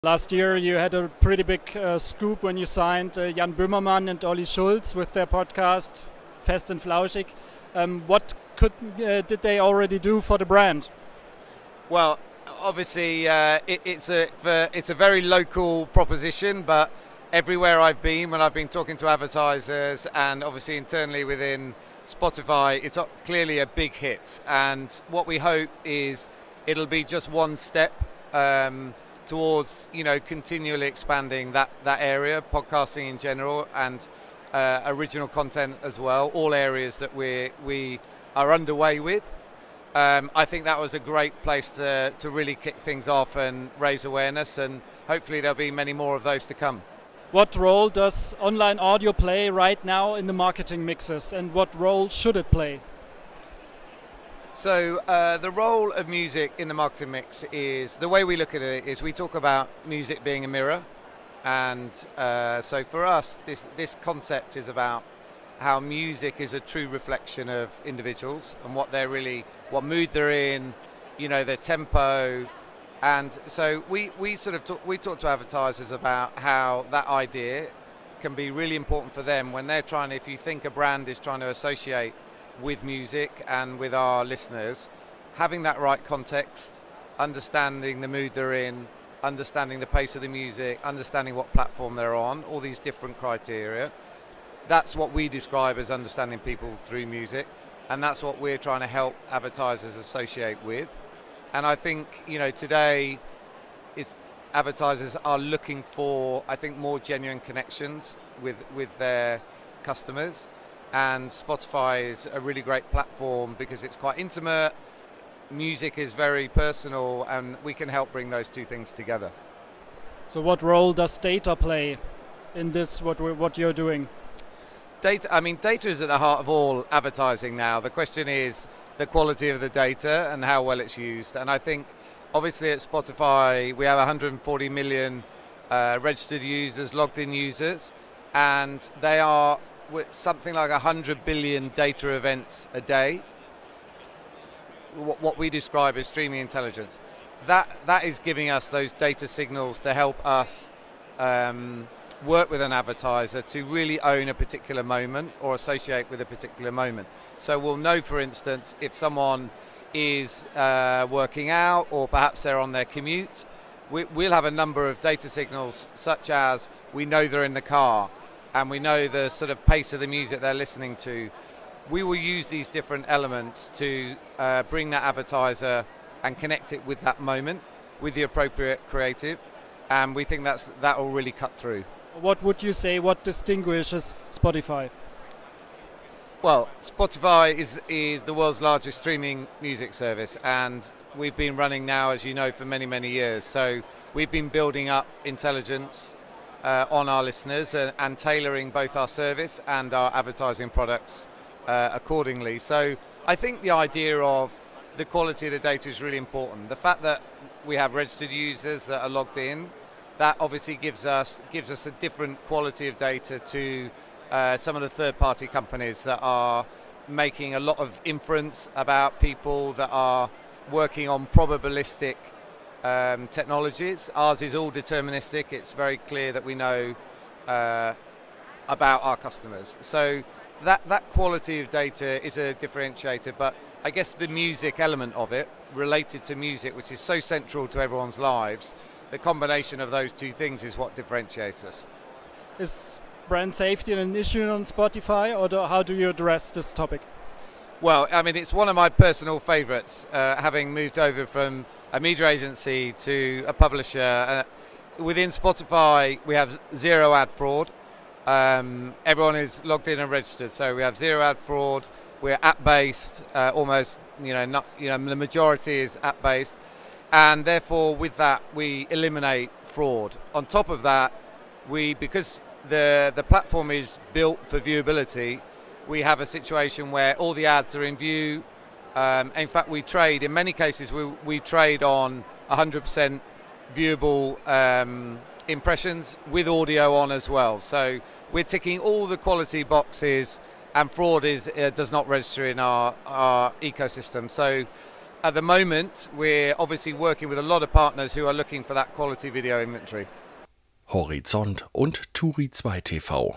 Last year you had a pretty big scoop when you signed Jan Böhmermann and Olli Schulz with their podcast Fest and Flauschig. What did they already do for the brand? Well, obviously it's a very local proposition, but everywhere I've been, when I've been talking to advertisers and obviously internally within Spotify, it's clearly a big hit. And what we hope is it'll be just one step towards, continually expanding that area, podcasting in general, and original content as well, all areas that we are underway with. I think that was a great place to really kick things off and raise awareness, and hopefully there'll be many more of those to come. What role does online audio play right now in the marketing mixes, and what role should it play? So the role of music in the marketing mix is, the way we look at it is we talk about music being a mirror, and so for us this concept is about how music is a true reflection of individuals and what mood they're in, their tempo. And so we talk to advertisers about how that idea can be really important for them when they're trying, if you think a brand is trying to associate with music and with our listeners, having that right context, understanding the mood they're in, understanding the pace of the music, understanding what platform they're on, all these different criteria. That's what we describe as understanding people through music, and that's what we're trying to help advertisers associate with. And I think, today advertisers are looking for, I think, more genuine connections with their customers. And Spotify is a really great platform because it's quite intimate, music is very personal, and we can help bring those two things together. So what role does data play in this, what you're doing? Data is at the heart of all advertising now. The question is the quality of the data and how well it's used. And I think, obviously, at Spotify, we have 140 million registered users, logged in users, and they are with something like 100 billion data events a day. What we describe as streaming intelligence. That is giving us those data signals to help us work with an advertiser to really own a particular moment or associate with a particular moment. So we'll know, for instance, if someone is working out, or perhaps they're on their commute, we'll have a number of data signals, such as we know they're in the car and we know the sort of pace of the music they're listening to. We will use these different elements to bring that advertiser and connect it with that moment, with the appropriate creative, and we think that will really cut through. What would you say, what distinguishes Spotify? Well, Spotify is the world's largest streaming music service, and we've been running now, as you know, for many, many years. So we've been building up intelligence on our listeners and tailoring both our service and our advertising products accordingly. So I think the idea of the quality of the data is really important. The fact that we have registered users that are logged in, that obviously gives us a different quality of data to some of the third-party companies that are making a lot of inference about people, that are working on probabilistic technologies. Ours is all deterministic. It's very clear that we know about our customers. So that quality of data is a differentiator, but I guess the music element of it, related to music, which is so central to everyone's lives, the combination of those two things is what differentiates us. Is brand safety an issue on Spotify, or how do you address this topic? Well, it's one of my personal favorites, having moved over from a media agency to a publisher. Within Spotify, we have zero ad fraud. Everyone is logged in and registered, so we have zero ad fraud. We're app-based, almost, the majority is app-based. And therefore, with that, we eliminate fraud. On top of that, because the platform is built for viewability, we have a situation where all the ads are in view. In fact, in many cases, we trade on 100% viewable impressions with audio on as well. So we're ticking all the quality boxes, and fraud does not register in our ecosystem. So At the moment, we're obviously working with a lot of partners who are looking for that quality video inventory. Horizont und Turi 2 TV.